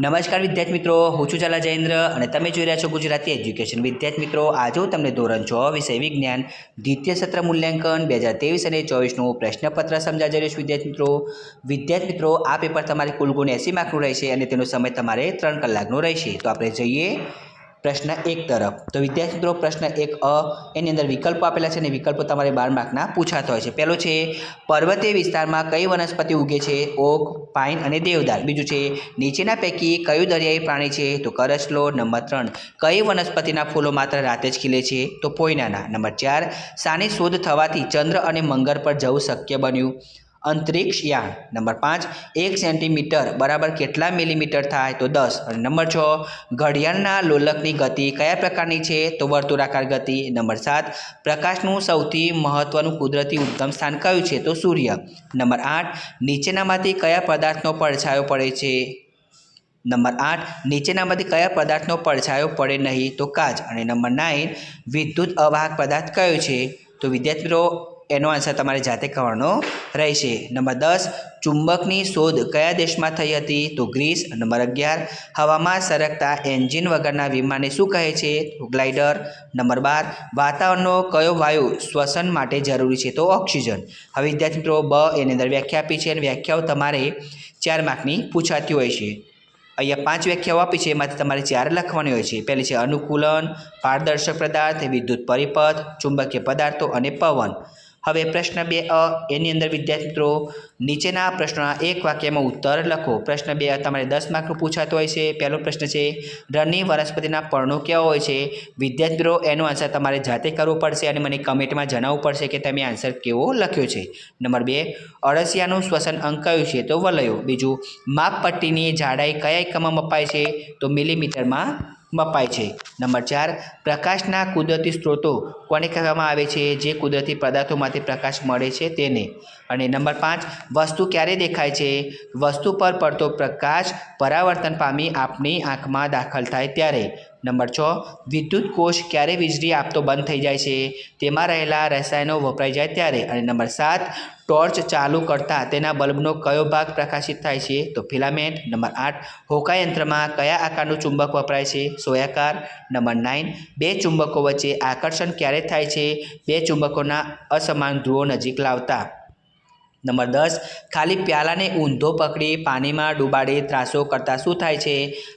નમસ્કાર વિદ્યાર્થી મિત્રો, હું છું ઝાલા જયેન્દ્ર અને તમે જોઈ રહ્યા છો ગુજરાતી એજ્યુકેશન. વિદ્યાર્થી મિત્રો, આજે હું તમને ધોરણ 6 વિષય વિજ્ઞાન દ્વિતીય સત્ર મૂલ્યાંકન 2023 અને 24નું પ્રશ્નપત્ર સમજાવી રહ્યો છું. વિદ્યાર્થી મિત્રો, આ પેપર તમારે કુલ ગુણ 80 માર્કનું રહેશે અને તેનો સમય તમારે 3 કલાકનો રહેશે. તો આપણે જઈએ પ્રશ્ન 1 તરફ. તો વિદ્યાર્થી મિત્રો, પ્રશ્ન 1 એની અંદર વિકલ્પો આપેલા છે અને વિકલ્પો તમારે 12 માર્કના પૂછાતા હોય છે. પહેલો છે પર્વતીય વિસ્તારમાં કઈ વનસ્પતિ ઉગે છે? ઓક, પાઇન અને દેવદાર. બીજું છે નીચેના પૈકી કયું દરિયાઈ પ્રાણી છે? તો કરચલો. નંબર 3 કઈ વનસ્પતિના ફૂલો માત્ર રાતે જ ખીલે છે? તો પોઈનાના. નંબર 4 શાની શોધ થવાથી ચંદ્ર અને મંગળ પર જવું શક્ય બન્યું? અંતરિક્ષ યાન. નંબર 5 1 સેન્ટીમીટર બરાબર કેટલા મિલીમીટર થાય? તો 10. અને નંબર 6 ઘડિયાળના લોલકની ગતિ કયા પ્રકારની છે? તો વર્તુળાકાર ગતિ. નંબર 7 પ્રકાશનું સૌથી મહત્વનું કુદરતી ઉદ્ગમ સ્થાન કયું છે? તો સૂર્ય. નંબર 8 નીચેનામાંથી કયા પદાર્થનો પડછાયો પડે છે? નંબર 8 નીચેનામાંથી કયા પદાર્થનો પડછાયો પડે નહીં? તો કાચ. અને નંબર 9 વિદ્યુત અવાહક પદાર્થ કયો છે? તો વિદ્યાર્થી મિત્રો, એનો આન્સર તમારે જાતે કરવાનો રહેશે. નંબર 10 ચુંબકની શોધ કયા દેશમાં થઈ હતી? તો ગ્રીસ. નંબર 11 હવામાં સરકતા એન્જિન વગરના વિમાનને શું કહે છે? તો ગ્લાઇડર. નંબર 12 વાતાવરણનો કયો વાયુ શ્વસન માટે જરૂરી છે? તો ઓક્સિજન. હવે વિદ્યાર્થી મિત્રો, એની અંદર વ્યાખ્યા આપી છે અને વ્યાખ્યાઓ તમારે 4 માર્કની પૂછાતી હોય છે. અહીંયા 5 વ્યાખ્યાઓ આપી છે, એમાંથી તમારે 4 લખવાની હોય છે. પહેલી છે અનુકૂલન, પારદર્શક પદાર્થ, વિદ્યુત પરિપથ, ચુંબકીય પદાર્થો અને પવન. હવે પ્રશ્ન 2 એની અંદર વિદ્યાર્થી મિત્રો, નીચેના પ્રશ્નોના એક વાક્યમાં ઉત્તર લખો. પ્રશ્ન 2 તમારે 10 માર્કનું પૂછાતો હોય છે. પહેલો પ્રશ્ન છે રણની વનસ્પતિના પર્ણો કેવા હોય છે? વિદ્યાર્થી મિત્રો, એનો આન્સર તમારે જાતે કરવો પડશે અને મને કમેન્ટમાં જણાવવું પડશે કે તમે આન્સર કેવો લખ્યો છે. નંબર 2 અળસિયાનું શ્વસન અંગ કયું છે? તો વલયો. બીજું માપપટ્ટીની જાડાઈ કયા એકમમાં મપાય છે? તો મિલીમીટરમાં મપાય છે. નંબર 4 પ્રકાશના કુદરતી સ્ત્રોતો કોને કહેવામાં આવે છે? જે કુદરતી પદાર્થોમાંથી પ્રકાશ મળે છે તેને. અને નંબર 5 વસ્તુ ક્યારે દેખાય છે? વસ્તુ પર પડતો પ્રકાશ પરાવર્તન પામી આપણી આંખમાં દાખલ થાય ત્યારે. નંબર 6 વિદ્યુત કોષ ક્યારે વીજળી આપતો બંધ થઈ જાય છે? તેમાં રહેલા રસાયણો વપરાઈ જાય ત્યારે. અને નંબર 7 ટોર્ચ ચાલુ કરતાં તેના બલ્બનો કયો ભાગ પ્રકાશિત થાય છે? તો ફિલામેન્ટ. નંબર 8 હોકાયંત્રમાં કયા આકારનું ચુંબક વપરાય છે? સોયાકાર. નંબર 9 બે ચુંબકો વચ્ચે આકર્ષણ ક્યારે થાય છે? બે ચુંબકોના અસમાન ધ્રુવો નજીક લાવતા. નંબર 10 ખાલી પ્યાલાને ઊંધો પકડી પાણીમાં ડૂબાડી ત્રાસો કરતાં શું થાય છે?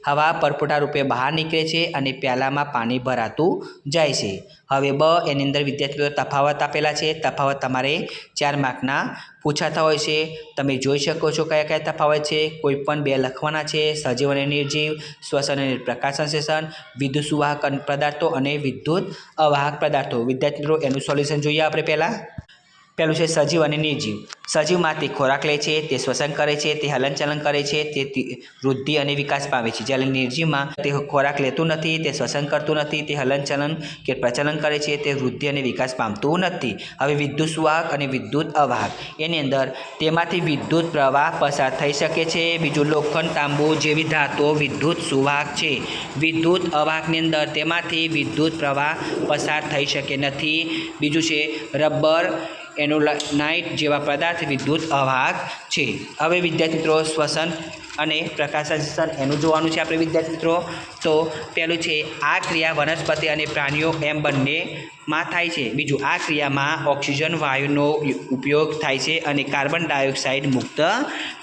હવા પરપોટા રૂપે બહાર નીકળે છે અને પ્યાલામાં પાણી ભરાતું જાય છે. હવે એની અંદર વિદ્યાર્થીઓ તફાવત આપેલા છે. તફાવત તમારે 4 માર્કના પૂછાતા હોય છે. તમે જોઈ શકો છો કયા કયા તફાવત છે. કોઈ પણ 2 લખવાના છે. સજીવ અને નિર્જીવ, શ્વસન અને પ્રકાશ સંશ્લેષણ, વિદ્યુત સુવાહક પદાર્થો અને વિદ્યુત અવાહક પદાર્થો. વિદ્યાર્થી મિત્રો, એનું સોલ્યુશન જોઈએ આપણે પહેલાં. પહેલું છે સજીવ અને નિર્જીવ. સજીવમાં તે ખોરાક લે છે, તે શ્વસન કરે છે, તે હલનચલન કરે છે, તે વૃદ્ધિ અને વિકાસ પામે છે. જ્યારે નિર્જીવમાં તે ખોરાક લેતું નથી, તે શ્વસન કરતું નથી, તે હલનચલન કે પ્રચલન કરે છે, તે વૃદ્ધિ અને વિકાસ પામતું નથી. હવે વિદ્યુત સુવાહક અને વિદ્યુત અવાહક, એની અંદર તેમાંથી વિદ્યુત પ્રવાહ પસાર થઈ શકે છે. બીજું લોખંડ, તાંબુ જેવી ધાતુઓ વિદ્યુત સુવાહક છે. વિદ્યુત અવાહકની અંદર તેમાંથી વિદ્યુત પ્રવાહ પસાર થઈ શકે નથી. બીજું છે રબર, એનોલાઇટ જેવા પદાર્થ વિદ્યુત અવાહક છે. હવે વિદ્યાર્થી મિત્રો, શ્વસન અને પ્રકાશ સંશ્લેષણ એનું જોવાનું છે આપણે વિદ્યાર્થી મિત્રો. તો પહેલું છે આ ક્રિયા વનસ્પતિ અને પ્રાણીઓ એમ બંનેમાં થાય છે. બીજું આ ક્રિયામાં ઓક્સિજન વાયુનો ઉપયોગ થાય છે અને કાર્બન ડાયોક્સાઇડ મુક્ત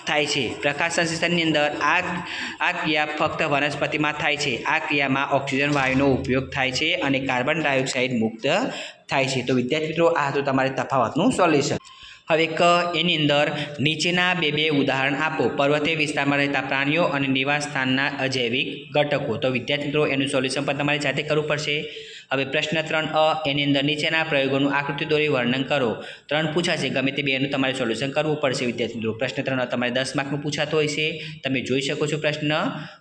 થાય છે. પ્રકાશ સંશ્લેષણની અંદર આ ક્રિયા ફક્ત વનસ્પતિમાં થાય છે. આ ક્રિયામાં ઓક્સિજન વાયુનો ઉપયોગ થાય છે અને કાર્બન ડાયોક્સાઇડ મુક્ત થાય છે. તો વિદ્યાર્થી મિત્રો, આ હતું તમારે તફાવતનું સોલ્યુશન. હવે એની અંદર નીચેના બે ઉદાહરણ આપો. પર્વતીય વિસ્તારમાં રહેતા પ્રાણીઓ અને નિવાસ સ્થાનના અજૈવિક ઘટકો. તો વિદ્યાર્થી મિત્રો, એનું સોલ્યુશન પણ તમારે જાતે કરવું પડશે. હવે પ્રશ્ન 3 એની અંદર નીચેના પ્રયોગોનું આકૃતિ દોરી વર્ણન કરો. 3 પૂછાશે, ગમે તે બેનું તમારે સોલ્યુશન કરવું પડશે વિદ્યાર્થી મિત્રો. પ્રશ્ન 3 તમારે 10 માર્કનું પૂછાતો હોય છે. તમે જોઈ શકો છો પ્રશ્ન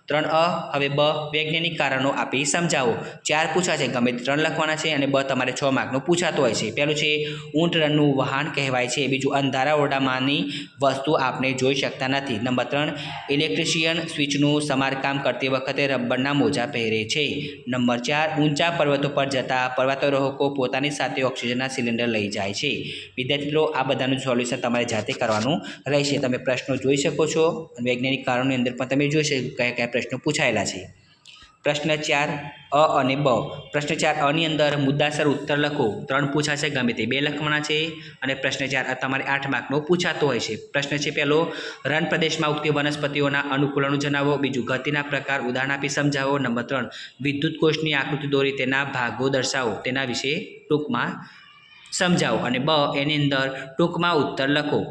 3 હવે વૈજ્ઞાનિક કારણો આપી સમજાવો. 4 પૂછાશે, ગમે તે 3 લખવાના છે અને તમારે 6 માર્કનું પૂછાતો હોય છે. પહેલું છે ઊંટ રણનું વાહન કહેવાય છે. બીજું અંધારા ઓરડામાંની વસ્તુ આપણે જોઈ શકતા નથી. નંબર 3 ઇલેક્ટ્રિશિયન સ્વિચનું સમારકામ કરતી વખતે રબરના મોજા પહેરે છે. નંબર 4 ઊંચા પર્વતો પર જતા પર્વતારોહકો પોતાની સાથે ઓક્સિજનના સિલિન્ડર લઈ જાય છે? વિદ્યાર્થી મિત્રો, આ બધાનું સોલ્યુશન તમારે જાતે કરવાનું રહેશે. તમે પ્રશ્નો જોઈ શકો છો અને વૈજ્ઞાનિક કારણોની અંદર પણ તમે જોઈ શકો કયા કયા પ્રશ્નો પૂછાયેલા છે. પ્રશ્ન 4 અ અને બ. પ્રશ્ન 4 અ ની અંદર મુદ્દાસર ઉત્તર લખો. 3 પૂછાશે, ગમે તે 2 લખવાના છે. અને પ્રશ્ન 4 તમારે 8 માર્કનો પૂછાતો હોય છે. પ્રશ્ન છે પહેલો, રણ પ્રદેશમાં ઉગતી વનસ્પતિઓના અનુકૂલનો જણાવો. બીજું, ગતિના પ્રકાર ઉદાહરણ આપી સમજાવો. નંબર 3, વિદ્યુત કોષની આકૃતિ દોરી તેના ભાગો દર્શાવો. તેના વિશે ટૂંકમાં સમજાવો. અને બ એની અંદર ટૂંકમાં ઉત્તર લખો.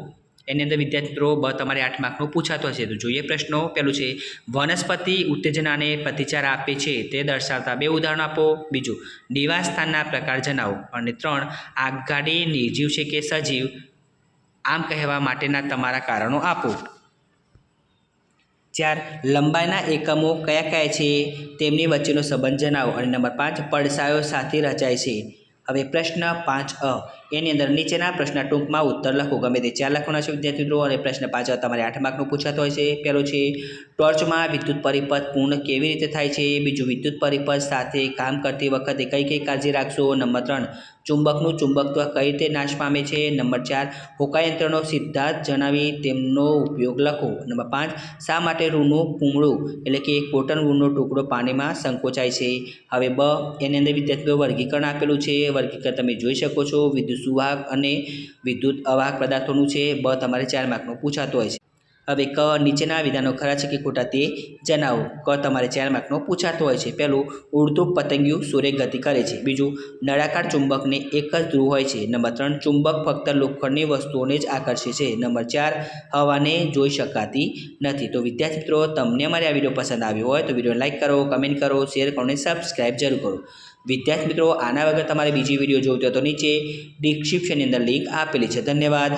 એની અંદર વિદ્યાર્થી મિત્રો બ તમારે 8 માર્કનો પૂછાતો હશે. તો જોઈએ પ્રશ્નો. પહેલું છે, વનસ્પતિ ઉત્તેજનાને પ્રતિચાર આપે છે તે દર્શાવતા 2 ઉદાહરણ આપો. બીજું, નિવાસસ્થાનના પ્રકાર જણાવો. અને 3, આગગાડી નિર્જીવ છે કે સજીવ આમ કહેવા માટેના તમારા કારણો આપો. 4, લંબાઈના એકમો કયા કયા છે તેમની વચ્ચેનો સંબંધ જણાવો. અને નંબર 5, પડછાયો સાથે રચાય છે. હવે પ્રશ્ન 5 અ એની અંદર નીચેના પ્રશ્ન ટૂંકમાં ઉત્તર લખો. ગમે તે 4 લખવાના છે વિદ્યાર્થી મિત્રો. અને પ્રશ્ન 5 તમારે 8 માર્કનો પૂછાતો હોય છે. પહેલો છે, ટોર્ચમાં વિદ્યુત પરિપથ પૂર્ણ કેવી રીતે થાય છે? બીજું, વિદ્યુત પરિપથ સાથે કામ કરતી વખતે કઈ કઈ કાળજી રાખશો? નંબર 3, ચુંબકનું ચુંબકત્વ કઈ રીતે નાશ પામે છે? નંબર 4, હોકાયંત્રનો સિદ્ધાંત જણાવી તેમનો ઉપયોગ લખો. નંબર 5, શા માટે રૂનું પૂમડું એટલે કે કોટન વૂલનો ટુકડો પાણીમાં સંકોચાય છે? હવે બ એની અંદર વિદ્યાર્થીઓ વર્ગીકરણ આપેલું છે. વર્ગીકરણ તમે જોઈ શકો છો. વિદ્યુત સુવાહક અને વિદ્યુત અવાહક પદાર્થોનું છે. બ તમારે 4 માર્કનો પૂછાતો હોય છે. હવે ક નીચેના વિધાનો ખરા છે કે ખોટા તે જણાવો. ક તમારે 4 માર્કનો પૂછાતો હોય છે. પહેલું, ઉડતું પતંગિયું સૂર્ય ગતિ કરે છે. બીજું, નળાકાર ચુંબકને એક જ ધ્રુવ હોય છે. નંબર 3, ચુંબક ફક્ત લોખંડની વસ્તુઓને જ આકર્ષે છે. નંબર 4, હવાને જોઈ શકાતી નથી. તો વિદ્યાર્થી મિત્રો, તમને અમારે આ વિડીયો પસંદ આવ્યો હોય તો વિડીયો લાઇક કરો, કમેન્ટ કરો, શેર કરો અને સબસ્ક્રાઈબ જરૂર કરો. વિદ્યાર્થી મિત્રો, આના વગર તમારે બીજી વિડીયો જોઈતી હોય તો નીચે ડિસ્ક્રિપ્શનની અંદર લિંક આપેલી છે. ધન્યવાદ.